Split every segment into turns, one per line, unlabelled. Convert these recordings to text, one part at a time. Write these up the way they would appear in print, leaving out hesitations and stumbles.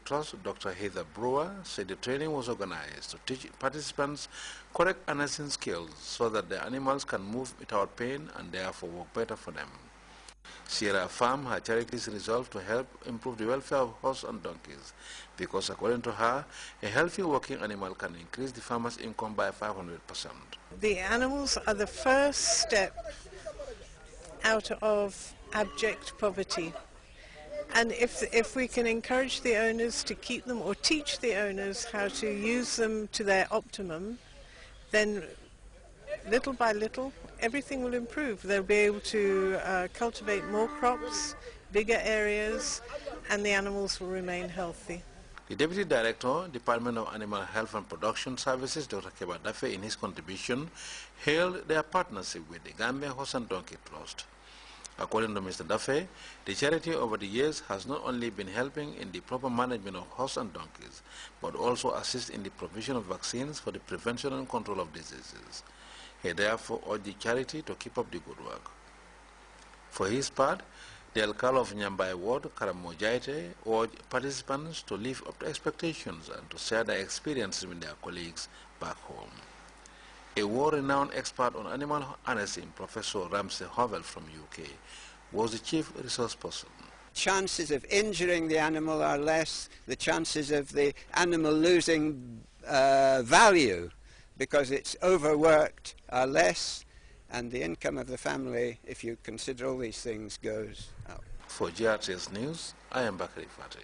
Trust Dr. Heather Brewer said the training was organized to teach participants correct harnessing skills so that the animals can move without pain and therefore work better for them. She affirmed her charity's resolve to help improve the welfare of horses and donkeys because, according to her, a healthy working animal can increase the farmer's income by 500%.
The animals are the first step out of abject poverty. And if we can encourage the owners to keep them or teach the owners how to use them to their optimum, then little by little everything will improve. They'll be able to cultivate more crops, bigger areas, and the animals will remain healthy.
The Deputy Director, Department of Animal Health and Production Services, Dr. Keba Dafe, in his contribution, hailed their partnership with the Gambia Horse and Donkey Trust. According to Mr. Dafe, the charity over the years has not only been helping in the proper management of horses and donkeys, but also assist in the provision of vaccines for the prevention and control of diseases. He therefore urged the charity to keep up the good work. For his part, the Alcalde of Nyambai Ward, Karamo Jaite, urged participants to live up to expectations and to share their experiences with their colleagues back home. A world-renowned expert on animal harnessing, Professor Ramsey Hovell from UK, was the chief resource person.
Chances of injuring the animal are less, the chances of the animal losing value because it's overworked are less, and the income of the family, if you consider all these things, goes up.
For Grts News, I am Bakari Fateh.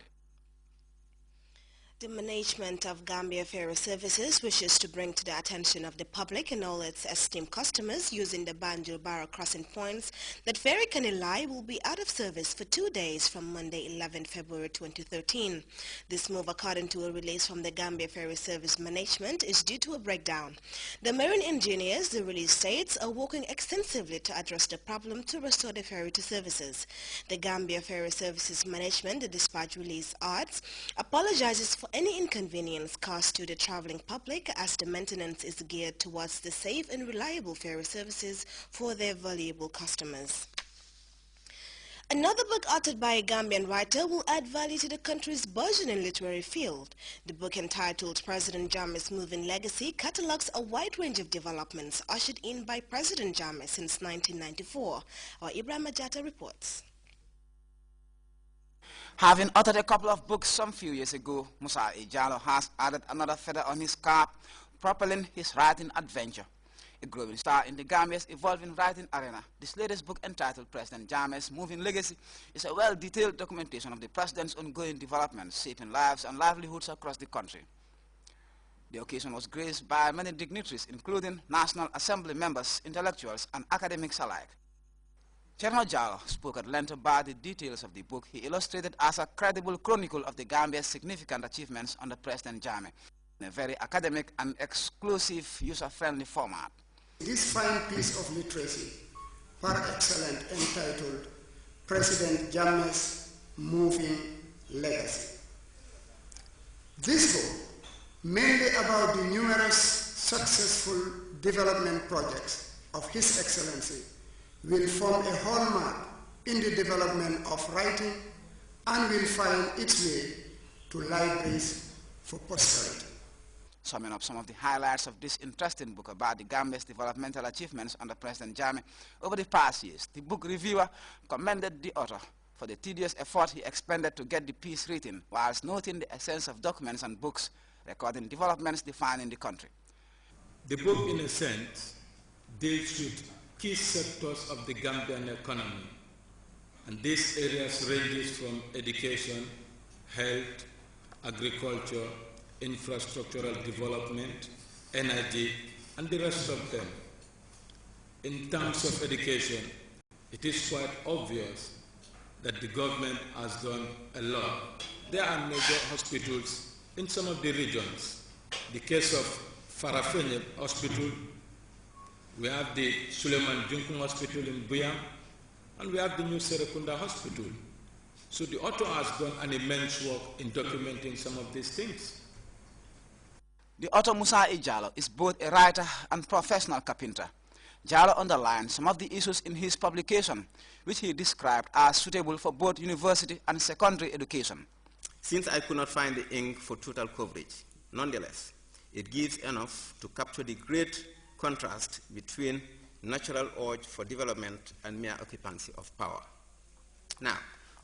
The management of Gambia Ferry Services wishes to bring to the attention of the public and all its esteemed customers using the Banjul-Barrow crossing points that Ferry Kanilai will be out of service for 2 days from Monday 11 February 2013. This move, according to a release from the Gambia Ferry Service Management, is due to a breakdown. The marine engineers, the release states, are working extensively to address the problem to restore the ferry to services. The Gambia Ferry Services Management, the dispatch release adds, apologizes for any inconvenience caused to the traveling public as the maintenance is geared towards the safe and reliable ferry services for their valuable customers. Another book authored by a Gambian writer will add value to the country's burgeoning literary field. The book, entitled President Jammeh's Moving Legacy, catalogues a wide range of developments ushered in by President Jammeh since 1994. Our Ibrahim Ajata reports.
Having authored a couple of books some few years ago, Musa Ijalo has added another feather on his cap, propelling his writing adventure. A growing star in the Gambia's evolving writing arena, this latest book, entitled President Jammeh's Moving Legacy, is a well-detailed documentation of the president's ongoing developments, shaping lives and livelihoods across the country. The occasion was graced by many dignitaries, including National Assembly members, intellectuals, and academics alike. Chairman Jalo spoke at length about the details of the book he illustrated as a credible chronicle of the Gambia's significant achievements under President Jammeh in a very academic and exclusive, user-friendly format.
This fine piece of literacy, par excellence, entitled President Jammeh's Moving Legacy. This book, mainly about the numerous successful development projects of His Excellency, will form a hallmark in the development of writing and will find its way to libraries for posterity.
Summing up some of the highlights of this interesting book about the Gambia's developmental achievements under President Jammeh over the past years, the book reviewer commended the author for the tedious effort he expended to get the piece written, whilst noting the essence of documents and books recording developments defining the country.
The book, in a sense, deals with key sectors of the Gambian economy, and these areas ranges from education, health, agriculture, infrastructural development, energy, and the rest of them. In terms of education, it is quite obvious that the government has done a lot. There are major hospitals in some of the regions. The case of Farafenye Hospital, we have the Suleiman Junkung Hospital in Buyam, and we have the new Serekunda Hospital. So the author has done an immense work in documenting some of these things.
The author Musa Ijalo is both a writer and professional carpenter. Jalo underlined some of the issues in his publication, which he described as suitable for both university and secondary education.
Since I could not find the ink for total coverage, nonetheless, it gives enough to capture the great contrast between natural urge for development and mere occupancy of power. Now,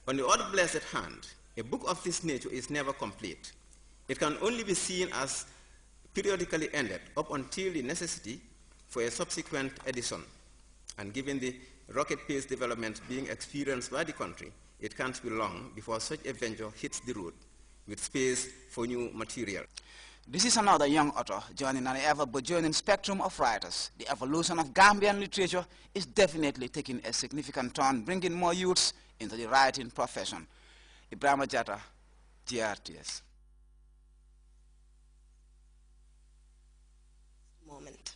on the other blessed hand, a book of this nature is never complete. It can only be seen as periodically ended up until the necessity for a subsequent edition. And given the rocket-paced development being experienced by the country, it can't be long before such a venture hits the road with space for new material.
This is another young author joining an ever-burgeoning spectrum of writers. The evolution of Gambian literature is definitely taking a significant turn, bringing more youths into the writing profession. Ibrahim Jata, GRTS.
Moment.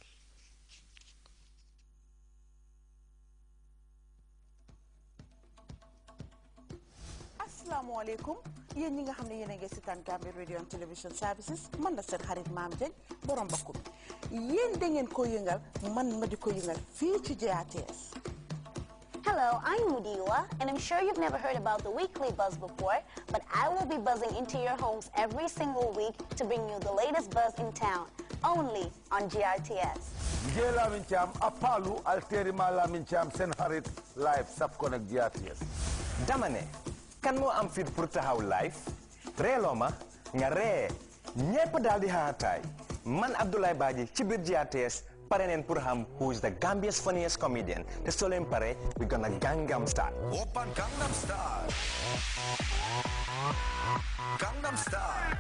Assalamu alaikum. Yéen ñi nga xam ne yéen a ngi seetaan Gambia Radio and Television Services man la seen xarit Maam Jeng borom bakkum yéen da ngeen ko yëngal man ma di ko yëngal fii ci GRTS.
Hello, I'm Mudiwa, and I'm sure you've never heard about the weekly buzz before, but I will be buzzing into your homes every single week to bring you the latest buzz in town, only on GRTS.
Jela mincham apalu alteri mala mincham sen harit live sub connect GRTS.
Damane, kan mo am fit pour taxaw live? Reloma nga re ñepp dal di haatay. Man Abdoulaye Badji ci bir GRTS Parenen pour ham who is the Gambia's funniest comedian. The Solen Pare, we're gonna Gangnam Style.
Open Gangnam Style. Gangnam Style.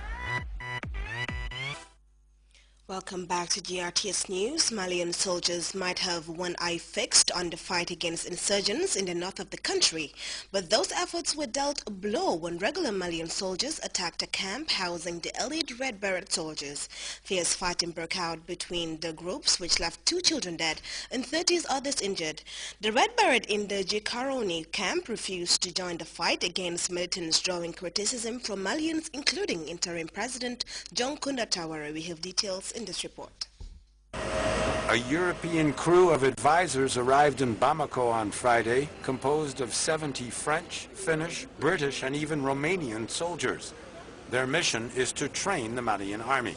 Welcome back to GRTS News. Malian soldiers might have one eye fixed on the fight against insurgents in the north of the country, but those efforts were dealt a blow when regular Malian soldiers attacked a camp housing the elite Red Beret soldiers. Fierce fighting broke out between the groups, which left 2 children dead and 30 others injured. The Red Beret in the Jikaroni camp refused to join the fight against militants, drawing criticism from Malians, including interim President John Kunda Tawara. We have details in this report.
A European crew of advisors arrived in Bamako on Friday, composed of 70 French, Finnish, British, and even Romanian soldiers. Their mission is to train the Malian army.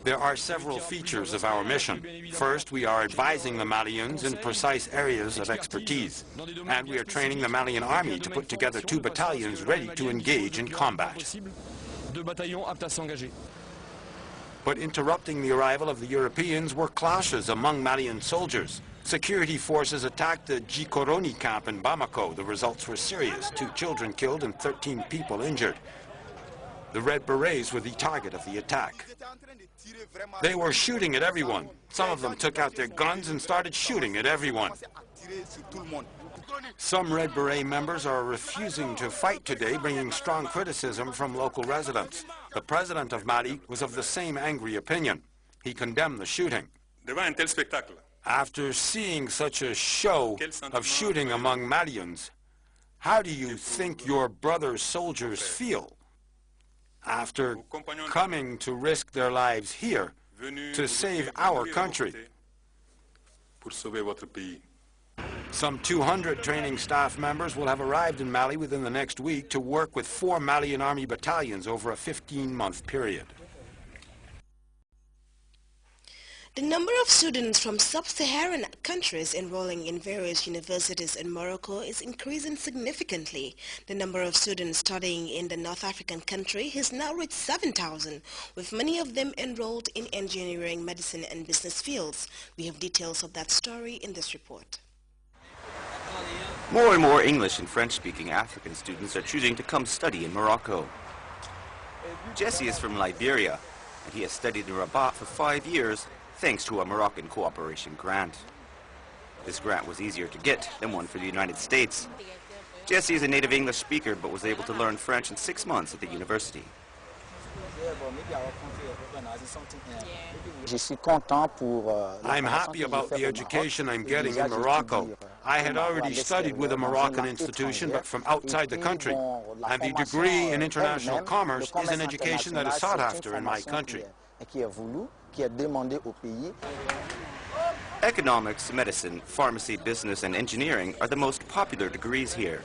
There are several features of our mission. First, we are advising the Malians in precise areas of expertise, and we are training the Malian army to put together 2 battalions ready to engage in combat. But interrupting the arrival of the Europeans were clashes among Malian soldiers. Security forces attacked the Gikoroni camp in Bamako. The results were serious: 2 children killed and 13 people injured. The Red Berets were the target of the attack. They were shooting at everyone. Some of them took out their guns and started shooting at everyone. Some Red Beret members are refusing to fight today, bringing strong criticism from local residents. The president of Mali was of the same angry opinion. He condemned the shooting. After seeing such a show of shooting among Malians, how do you think your brother soldiers feel after coming to risk their lives here to save our country? Some 200 training staff members will have arrived in Mali within the next week to work with 4 Malian Army battalions over a 15-month period.
The number of students from sub-Saharan countries enrolling in various universities in Morocco is increasing significantly. The number of students studying in the North African country has now reached 7,000, with many of them enrolled in engineering, medicine, and business fields. We have details of that story in this report.
More and more English and French-speaking African students are choosing to come study in Morocco. Jesse is from Liberia, and he has studied in Rabat for 5 years thanks to a Moroccan cooperation grant. This grant was easier to get than one for the United States. Jesse is a native English speaker but was able to learn French in 6 months at the university.
I'm happy about the education I'm getting in Morocco. I had already studied with a Moroccan institution, but from outside the country. And the degree in international commerce is an education that is sought after in my country.
Economics, medicine, pharmacy, business, and engineering are the most popular degrees here.